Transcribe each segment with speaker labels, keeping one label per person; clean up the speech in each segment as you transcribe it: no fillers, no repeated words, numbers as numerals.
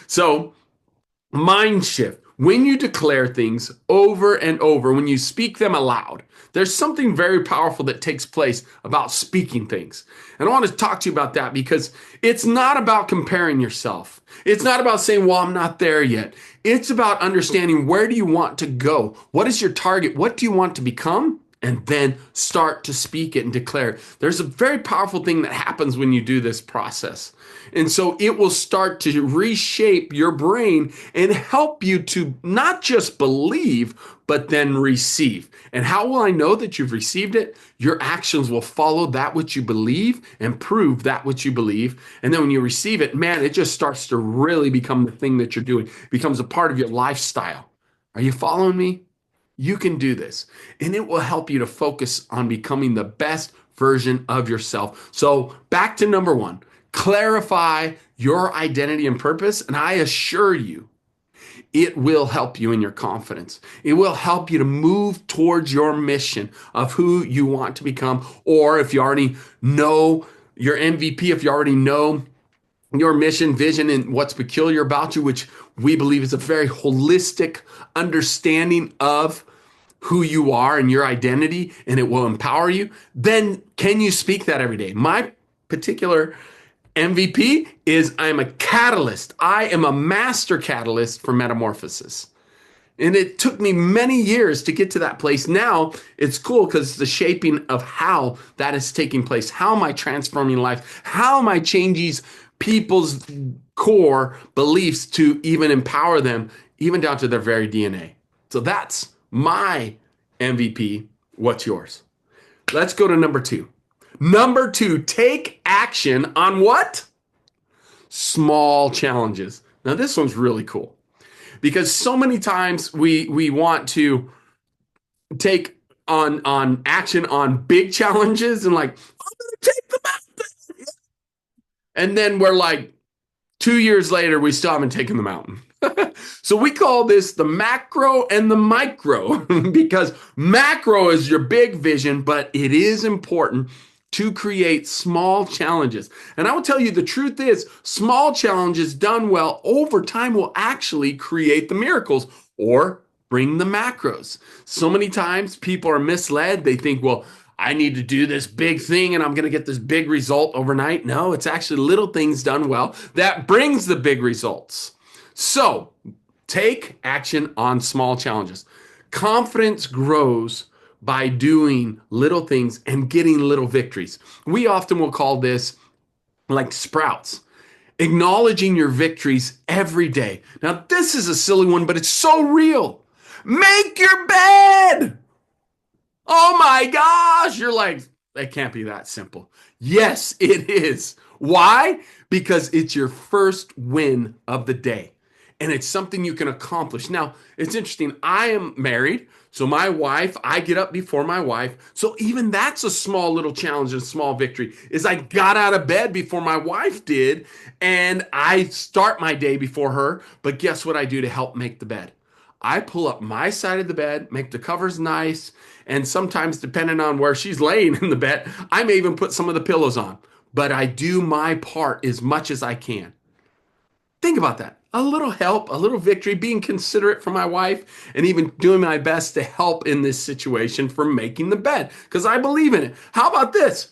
Speaker 1: So, mind shift. When you declare things over and over, when you speak them aloud, there's something very powerful that takes place about speaking things. And I want to talk to you about that because it's not about comparing yourself. It's not about saying, well, I'm not there yet. It's about understanding, where do you want to go? What is your target? What do you want to become? And then start to speak it and declare it. There's a very powerful thing that happens when you do this process. And so it will start to reshape your brain and help you to not just believe, but then receive. And how will I know that you've received it? Your actions will follow that which you believe and prove that which you believe. And then when you receive it, man, it just starts to really become the thing that you're doing. It becomes a part of your lifestyle. Are you following me? You can do this, and it will help you to focus on becoming the best version of yourself. So, back to number one, clarify your identity and purpose. And I assure you, it will help you in your confidence. It will help you to move towards your mission of who you want to become. Or if you already know your MVP, if you already know your mission, vision, and what's peculiar about you, which we believe is a very holistic understanding of who you are and your identity, and it will empower you, then can you speak that every day? My particular MVP is I'm a catalyst. I am a master catalyst for metamorphosis. And it took me many years to get to that place. Now it's cool because it's the shaping of how that is taking place. How am I transforming life? How am I changing people's core beliefs to even empower them, even down to their very DNA? So that's my MVP. What's yours? Let's go to number two. Number two, take action on what? Small challenges. Now, this one's really cool because so many times we want to take on action on big challenges and like, I'm gonna take the mountain. And then we're like, 2 years later, we still haven't taken the mountain. So we call this the macro and the micro because macro is your big vision, but it is important to create small challenges. And I will tell you, the truth is, small challenges done well over time will actually create the miracles or bring the macros. So many times people are misled. They think, well, I need to do this big thing and I'm going to get this big result overnight. No, it's actually little things done well that brings the big results. So take action on small challenges. Confidence grows by doing little things and getting little victories. We often will call this like sprouts, acknowledging your victories every day. Now, this is a silly one, but it's so real. Make your bed. Oh my gosh. You're like, it can't be that simple. Yes, it is. Why? Because it's your first win of the day. And it's something you can accomplish. Now, it's interesting. I am married. So my wife, I get up before my wife. So even that's a small little challenge and small victory is I got out of bed before my wife did. And I start my day before her. But guess what I do to help make the bed? I pull up my side of the bed, make the covers nice. And sometimes, depending on where she's laying in the bed, I may even put some of the pillows on. But I do my part as much as I can. Think about that. A little help, a little victory, being considerate for my wife, and even doing my best to help in this situation for making the bed because I believe in it. How about this?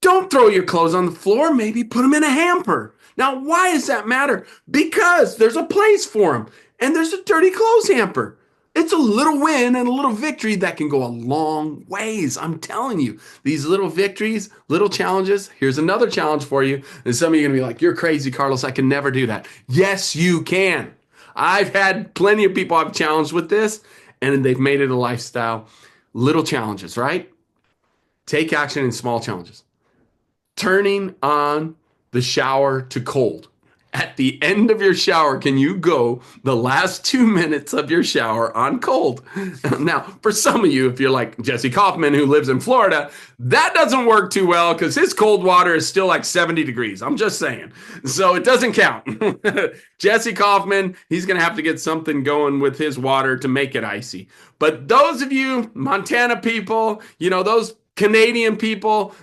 Speaker 1: Don't throw your clothes on the floor. Maybe put them in a hamper. Now, why does that matter? Because there's a place for them, and there's a dirty clothes hamper. It's a little win and a little victory that can go a long ways. I'm telling you, these little victories, little challenges. Here's another challenge for you. And some of you are going to be like, you're crazy, Carlos. I can never do that. Yes, you can. I've had plenty of people I've challenged with this, and they've made it a lifestyle. Little challenges, right? Take action in small challenges. Turning on the shower to cold. At the end of your shower, can you go the last 2 minutes of your shower on cold? Now, for some of you, if you're like Jesse Kaufman, who lives in Florida, that doesn't work too well because his cold water is still like 70 degrees. I'm just saying. So it doesn't count. Jesse Kaufman, he's going to have to get something going with his water to make it icy. But those of you, Montana people, those Canadian people,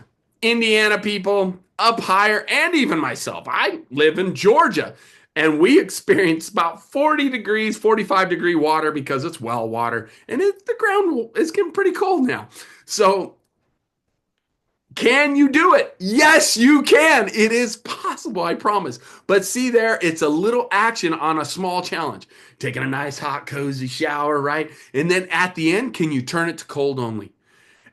Speaker 1: Indiana people, up higher, and even myself. I live in Georgia. And we experience about 40 degrees, 45-degree water because it's well water. And the ground is getting pretty cold now. So can you do it? Yes, you can. It is possible, I promise. But see there, it's a little action on a small challenge. Taking a nice, hot, cozy shower, right? And then at the end, can you turn it to cold only?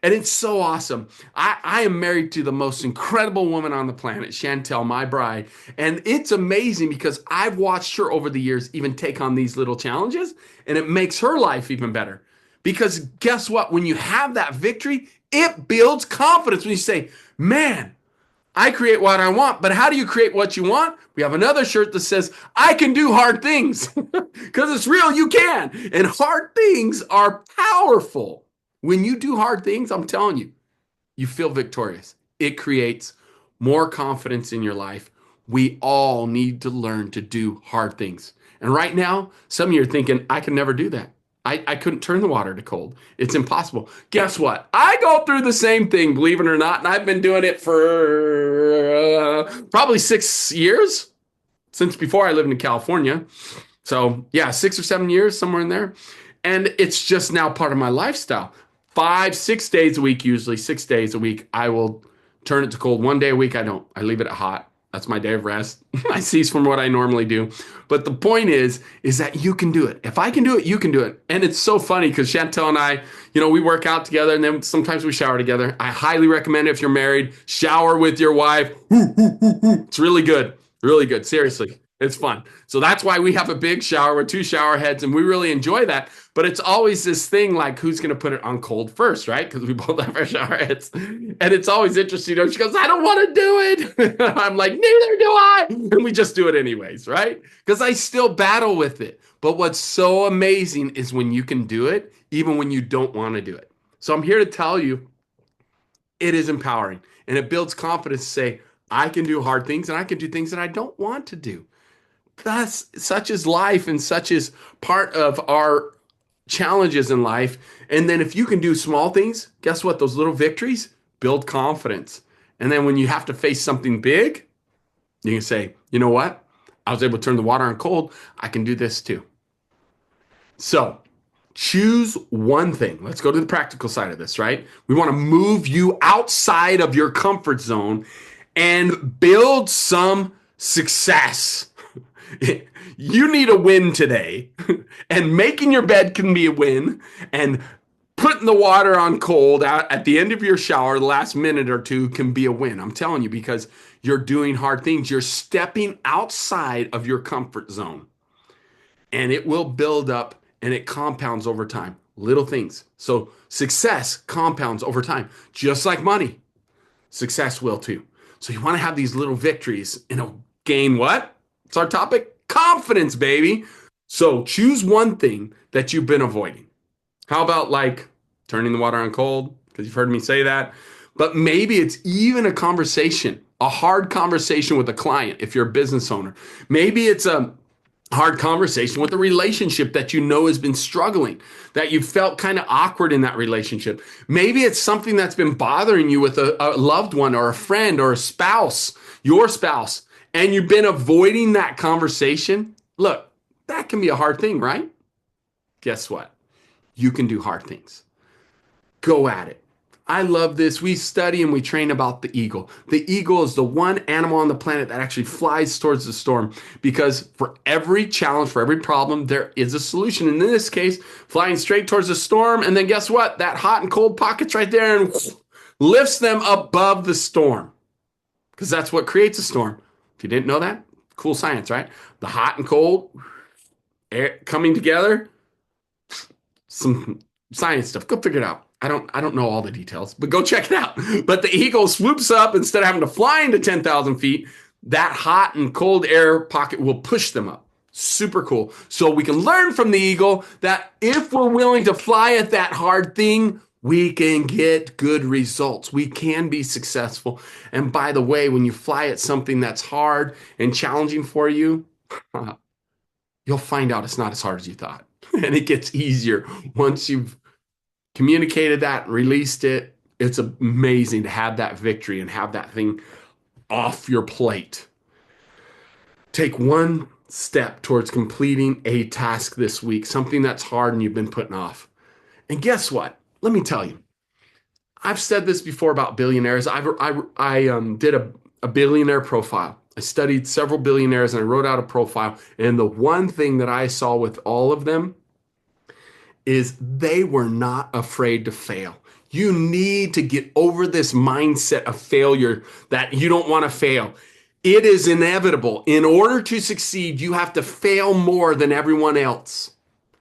Speaker 1: And it's so awesome. I am married to the most incredible woman on the planet, Chantel, my bride. And it's amazing because I've watched her over the years even take on these little challenges, and it makes her life even better. Because guess what? When you have that victory, it builds confidence when you say, man, I create what I want. But how do you create what you want? We have another shirt that says, I can do hard things. Because it's real, you can. And hard things are powerful. When you do hard things, I'm telling you, you feel victorious. It creates more confidence in your life. We all need to learn to do hard things. And right now, some of you are thinking, I can never do that. I couldn't turn the water to cold. It's impossible. Guess what? I go through the same thing, believe it or not, and I've been doing it for probably 6 years, since before I lived in California. So yeah, 6 or 7 years, somewhere in there. And it's just now part of my lifestyle. 5, 6 days a week, usually 6 days a week, I will turn it to cold. One day a week, I don't. I leave it at hot. That's my day of rest. I cease from what I normally do. But the point is that you can do it. If I can do it, you can do it. And it's so funny because Chantel and I, we work out together and then sometimes we shower together. I highly recommend it if you're married, shower with your wife. It's really good. Really good. Seriously. It's fun. So that's why we have a big shower with 2 shower heads and we really enjoy that. But it's always this thing like who's going to put it on cold first, right? Because we both have our shower heads. And it's always interesting. She goes, I don't want to do it. I'm like, neither do I. And we just do it anyways, right? Because I still battle with it. But what's so amazing is when you can do it, even when you don't want to do it. So I'm here to tell you, it is empowering and it builds confidence to say, I can do hard things and I can do things that I don't want to do. Thus, such is life and such is part of our challenges in life. And then if you can do small things, guess what? Those little victories build confidence. And then when you have to face something big, you can say, you know what? I was able to turn the water on cold. I can do this too. So choose one thing. Let's go to the practical side of this, right? We want to move you outside of your comfort zone and build some success. You need a win today, and making your bed can be a win, and putting the water on cold out at the end of your shower, the last minute or two can be a win. I'm telling you, because you're doing hard things. You're stepping outside of your comfort zone, and it will build up and it compounds over time. Little things. So success compounds over time, just like money. Success will too. So you want to have these little victories and it'll gain what? It's our topic. Confidence, baby. So choose one thing that you've been avoiding. How about like turning the water on cold? Because you've heard me say that. But maybe it's even a conversation, a hard conversation with a client if you're a business owner. Maybe it's a hard conversation with a relationship that you know has been struggling, that you felt kind of awkward in that relationship. Maybe it's something that's been bothering you with a loved one or a friend or a spouse, your spouse, and you've been avoiding that conversation. Look, that can be a hard thing, right? Guess what? You can do hard things. Go at it. I love this. We study and we train about the eagle. The eagle is the one animal on the planet that actually flies towards the storm because for every challenge, for every problem, there is a solution. And in this case, flying straight towards the storm. And then guess what? That hot and cold pocket's right there and lifts them above the storm because that's what creates a storm. If you didn't know that, cool science, right? The hot and cold air coming together, some science stuff. Go figure it out. I don't know all the details, but go check it out. But the eagle swoops up instead of having to fly into 10,000 feet. That hot and cold air pocket will push them up. Super cool. So we can learn from the eagle that if we're willing to fly at that hard thing, we can get good results. We can be successful. And by the way, when you fly at something that's hard and challenging for you, you'll find out it's not as hard as you thought. And it gets easier once you've communicated that, released it. It's amazing to have that victory and have that thing off your plate. Take one step towards completing a task this week, something that's hard and you've been putting off. And guess what? Let me tell you, I've said this before about billionaires. I did a billionaire profile. I studied several billionaires and I wrote out a profile. And the one thing that I saw with all of them is they were not afraid to fail. You need to get over this mindset of failure that you don't want to fail. It is inevitable. In order to succeed, you have to fail more than everyone else.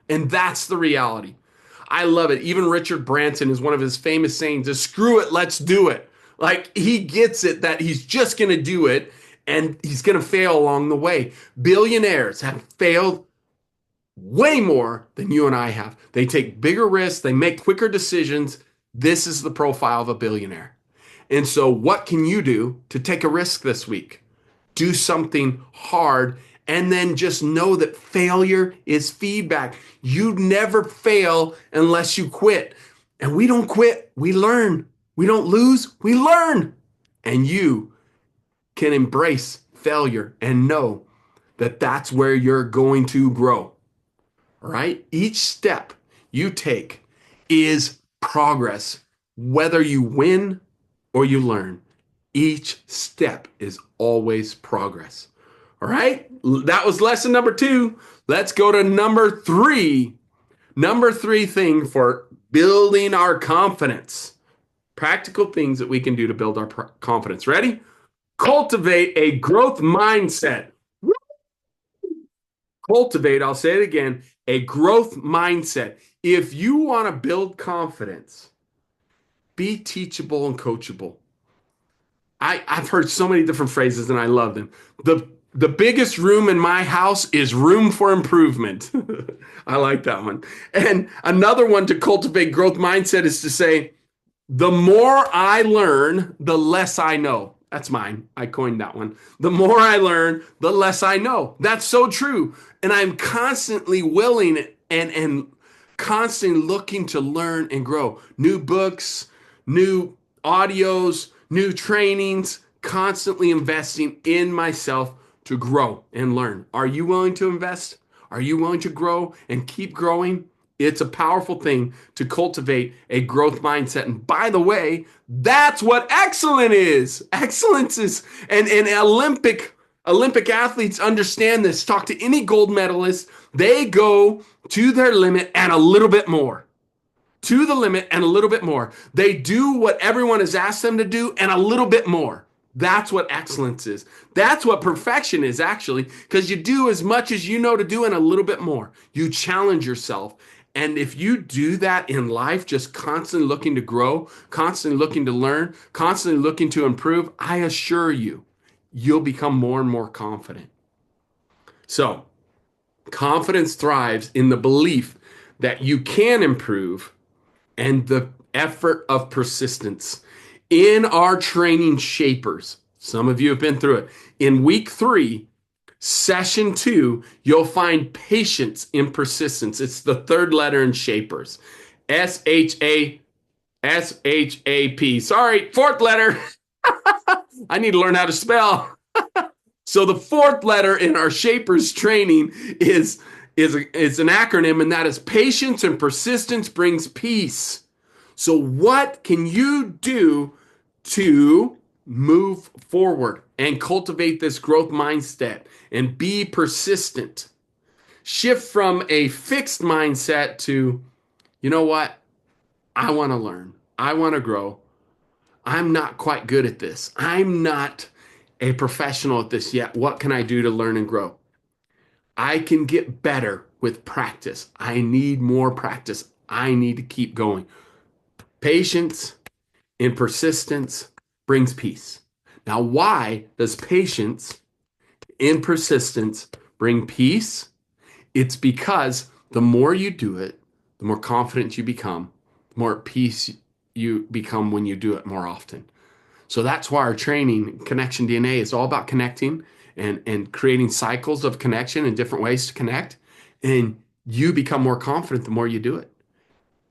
Speaker 1: And that's the reality. I love it. Even Richard Branson is one of his famous sayings is screw it, let's do it. Like he gets it that he's just going to do it and he's going to fail along the way. Billionaires have failed way more than you and I have. They take bigger risks, they make quicker decisions. This is the profile of a billionaire. And so, what can you do to take a risk this week? Do something hard and then just know that failure is feedback. You never fail unless you quit. And we don't quit, we learn. We don't lose, we learn. And you can embrace failure and know that that's where you're going to grow. All right? Each step you take is progress, whether you win or you learn. Each step is always progress. All right? That was lesson number 2. Let's go to number 3. Number 3 thing for building our confidence. Practical things that we can do to build our confidence. Ready? Cultivate a growth mindset. Cultivate, I'll say it again, a growth mindset. If you want to build confidence, be teachable and coachable. I've heard so many different phrases and I love them. The biggest room in my house is room for improvement. I like that one. And another one to cultivate growth mindset is to say, the more I learn, the less I know. That's mine. I coined that one. The more I learn, the less I know. That's so true. And I'm constantly willing and constantly looking to learn and grow. New books, new audios, new trainings, constantly investing in myself to grow and learn. Are you willing to invest? Are you willing to grow and keep growing? It's a powerful thing to cultivate a growth mindset. And by the way, that's what excellence is. Excellence is, and Olympic athletes understand this. Talk to any gold medalist. They go to their limit and a little bit more. To the limit and a little bit more. They do what everyone has asked them to do and a little bit more. That's what excellence is. That's what perfection is, actually, because you do as much as you know to do and a little bit more. You challenge yourself. And if you do that in life, just constantly looking to grow, constantly looking to learn, constantly looking to improve, I assure you, you'll become more and more confident. So, confidence thrives in the belief that you can improve and the effort of persistence. In our training Shapers, some of you have been through it. In week 3, session 2, you'll find patience in persistence. It's the third letter in Shapers. S-H-A-P. Sorry, fourth letter. I need to learn how to spell. So the fourth letter in our Shapers training is an acronym, and that is patience and persistence brings peace. So what can you do to move forward and cultivate this growth mindset and be persistent? Shift from a fixed mindset to, you know what? I want to learn. I want to grow. I'm not quite good at this. I'm not a professional at this yet. What can I do to learn and grow? I can get better with practice. I need more practice. I need to keep going. Patience and persistence brings peace. Now, why does patience and persistence bring peace? It's because the more you do it, the more confident you become, the more at peace you become when you do it more often. So that's why our training, Connection DNA, is all about connecting and creating cycles of connection and different ways to connect. And you become more confident the more you do it.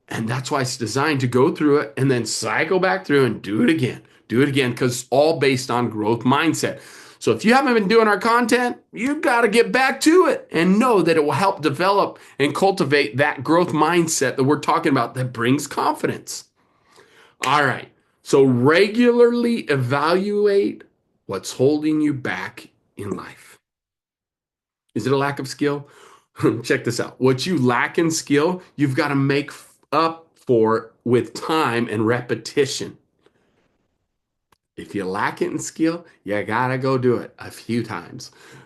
Speaker 1: And that's why it's designed to go through it and then cycle back through and do it again, because it's all based on growth mindset. So if you haven't been doing our content, you've got to get back to it and know that it will help develop and cultivate that growth mindset that we're talking about that brings confidence. All right. So regularly evaluate what's holding you back in life. Is it a lack of skill? Check this out. What you lack in skill, you've got to make up for with time and repetition. If you lack it in skill, you got to go do it a few times.